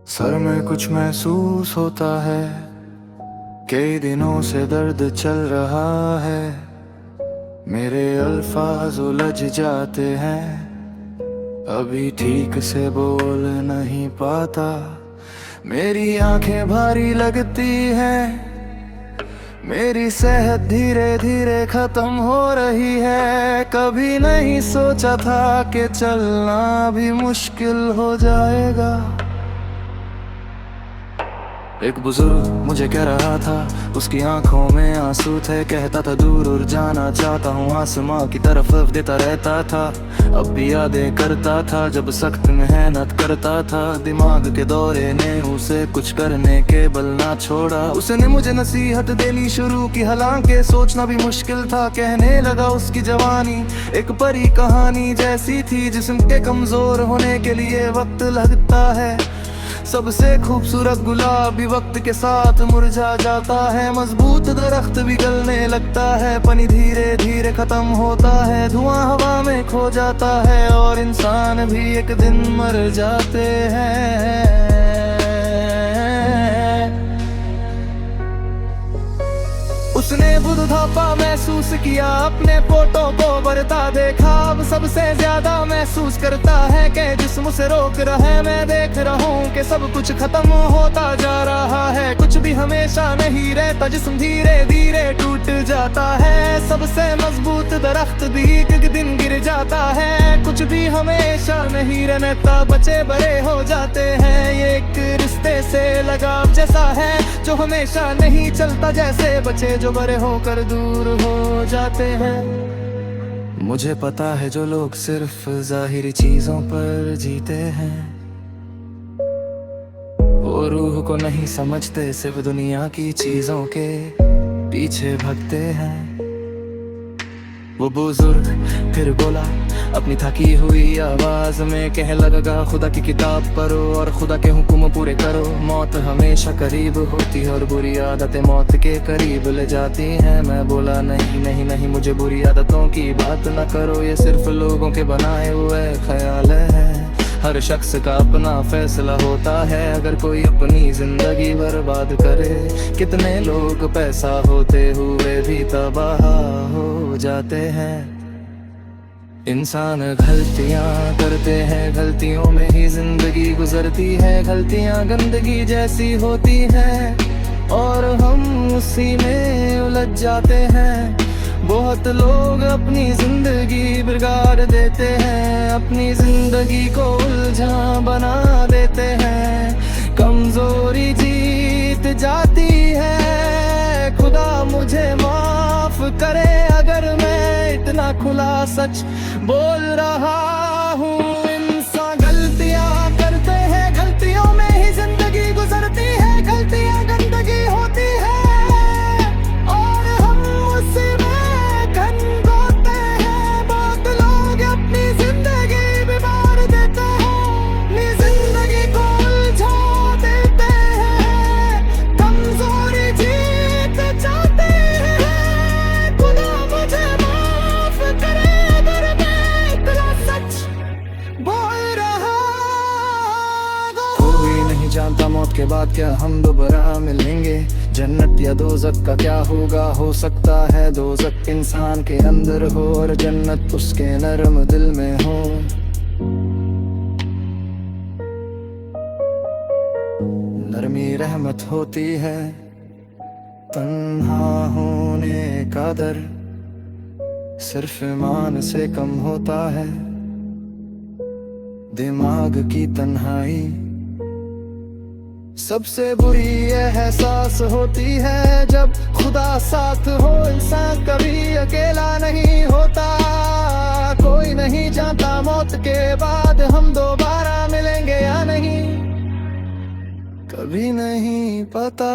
Sir में कुछ महसूस होता है, कई दिनों से दर्द चल रहा है। मेरे अल्फाज उलझ जाते हैं, अभी ठीक से बोल नहीं पाता। मेरी आंखें भारी लगती हैं, मेरी सेहत धीरे धीरे खत्म हो रही है। कभी नहीं सोचा था कि चलना भी मुश्किल हो जाएगा। एक बुजुर्ग मुझे कह रहा था, उसकी आंखों में आंसू थे। कहता था दूर जाना चाहता हूँ, आसमां की तरफ देता रहता था। अब भी यादें करता था जब सख्त मेहनत करता था। दिमाग के दौरे ने उसे कुछ करने के बल ना छोड़ा। उसने मुझे नसीहत देनी शुरू की, हालांकि सोचना भी मुश्किल था। कहने लगा उसकी जवानी एक परी कहानी जैसी थी, जिस्म के कमजोर होने के लिए वक्त लगता है। सबसे खूबसूरत गुलाब भी वक्त के साथ मुरझा जाता है। मजबूत दरख्त भी गलने लगता है, पानी धीरे धीरे खत्म होता है। धुआं हवा में खो जाता है और इंसान भी एक दिन मर जाते हैं। उसने बुढ़ापा महसूस किया, अपने फोटो को बढ़ता देखा। अब सबसे ज्यादा महसूस करता है कि जिस्म से रोक रहा है। मैं देख रहा हूँ कि सब कुछ खत्म होता जा रहा है। कुछ भी हमेशा नहीं रहता, जिस्म धीरे धीरे टूट जाता है। सबसे मजबूत दरख्त भी एक दिन गिर जाता है। कुछ भी हमेशा नहीं रहता, बच्चे बड़े हो जाते हैं। ये एक रिश्ते से लगाव जैसा है जो हमेशा नहीं चलता, जैसे बच्चे जो बड़े होकर दूर हो जाते हैं। मुझे पता है जो लोग सिर्फ जाहिरी चीजों पर जीते हैं, वो रूह को नहीं समझते, सिर्फ दुनिया की चीजों के पीछे भगते हैं। वो बुजुर्ग फिर बोला अपनी थकी हुई आवाज में, कह लगा खुदा की किताब पढ़ो और खुदा के हुक्म पूरे करो। मौत हमेशा करीब होती है और बुरी आदतें मौत के करीब ले जाती हैं। मैं बोला नहीं नहीं नहीं, मुझे बुरी आदतों की बात न करो, ये सिर्फ लोगों के बनाए हुए ख्याल है। हर शख्स का अपना फैसला होता है, अगर कोई अपनी जिंदगी बर्बाद करे। कितने लोग पैसा होते हुए भी तबाह हो जाते हैं। इंसान गलतियां करते हैं, गलतियों में ही जिंदगी गुजरती है। गलतियां गंदगी जैसी होती हैं और हम उसी में उलझ जाते हैं। बहुत लोग अपनी जिंदगी बिगाड़ देते हैं, अपनी जिंदगी को उलझा बना देते हैं। कमजोरी जीत जाती है, खुदा मुझे माफ करे अगर मैं इतना खुला सच बोल रहा हूँ। इंसान गलतियाँ करते हैं, गलतियों में ही जिंदगी गुजरती है। गलतियाँ गंदगी होती है और हम उसी में गंदोते हैं। बहुत लोग अपनी जिंदगी बिगाड़ देते हैं, अपनी जिंदगी को उलझा देते हैं। कमजोरी जीत जाते हैं, खुदा मुझे माफ करे अगर मैं इतना सच बोल रहा हूँ। कोई नहीं जानता मौत के बाद क्या हम दोबारा मिलेंगे। जन्नत या दोज़ख का क्या होगा, हो सकता है दोज़ख इंसान के अंदर हो और जन्नत उसके नरम दिल में हो। नरमी रहमत होती है, तन्हा होने का दर सिर्फ ईमान से कम होता है। दिमाग की तन्हाई सबसे बुरी एहसास होती है। जब खुदा साथ हो इंसान कभी अकेला नहीं होता। कोई नहीं जानता मौत के बाद हम दोबारा मिलेंगे या नहीं, कभी नहीं पता।